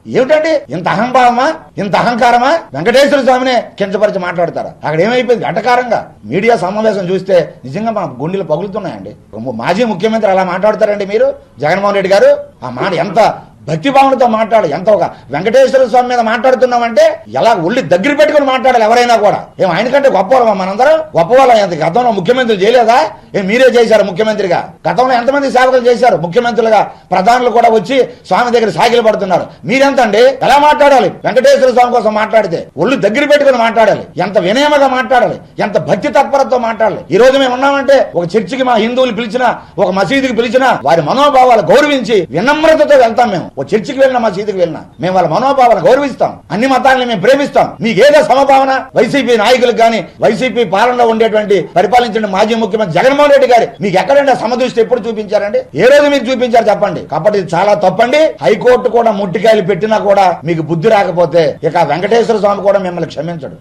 ఏమిటండి ఇంత అహంభావమా, ఇంత అహంకారమా? వెంకటేశ్వర స్వామినే కించపరిచి మాట్లాడతారా? అక్కడ ఏమైపోయింది? ఘటకారంగా మీడియా సమావేశం చూస్తే నిజంగా మా గుండెలు పగులుతున్నాయండి. మాజీ ముఖ్యమంత్రి అలా మాట్లాడతారండి మీరు? జగన్మోహన్ రెడ్డి గారు ఆ మాట ఎంత భక్తిభావనతో మాట్లాడు, ఎంత ఒక వెంకటేశ్వర స్వామి మీద మాట్లాడుతున్నామంటే ఎలా ఒళ్ళి దగ్గర పెట్టుకుని మాట్లాడాలి ఎవరైనా కూడా. ఏం ఆయనకంటే గొప్పవాళ్ళమా మనందరం? గొప్పవాళ్ళం. ఎంత గతంలో ముఖ్యమంత్రి చేయలేదా? ఏం మీరే చేశారు ముఖ్యమంత్రిగా? గతంలో ఎంతమంది సేవకులు చేశారు ముఖ్యమంత్రులుగా? ప్రధానులు కూడా వచ్చి స్వామి దగ్గర సాగిలు పడుతున్నారు. మీరెంతండి? ఎలా మాట్లాడాలి? వెంకటేశ్వర స్వామి కోసం మాట్లాడితే ఒళ్ళు దగ్గర పెట్టుకుని మాట్లాడాలి. ఎంత వినయమగా మాట్లాడాలి, ఎంత భక్తి తత్పరతో మాట్లాడాలి. ఈ రోజు మేము ఉన్నామంటే ఒక చర్చికి మా హిందువులు పిలిచినా, ఒక మసీదుకి పిలిచినా వారి మనోభావాలు గౌరవించి వినమ్రతతో వెళ్తాం. మేము ఓ చర్చికి వెళ్ళినా, మసీదుకి వెళ్ళినా మేము వాళ్ళ మనోభావాలను గౌరవిస్తాం. అన్ని మతాలని మేము ప్రేమిస్తాం. మీకేదో సమభావన వైసీపీ నాయకులకు కానీ, వైసీపీ పాలనలో ఉండేటువంటి పరిపాలించిన మాజీ ముఖ్యమంత్రి జగన్మోహన్ రెడ్డి గారి మీకు ఎక్కడంటే సమదృష్టి ఎప్పుడు చూపించారండి? ఏ రోజు మీకు చూపించారు చెప్పండి? కాబట్టి ఇది చాలా తప్పండి. హైకోర్టు కూడా ముట్టికాయలు పెట్టినా కూడా మీకు బుద్ధి రాకపోతే ఇక వెంకటేశ్వర స్వామి కూడా మిమ్మల్ని క్షమించడు.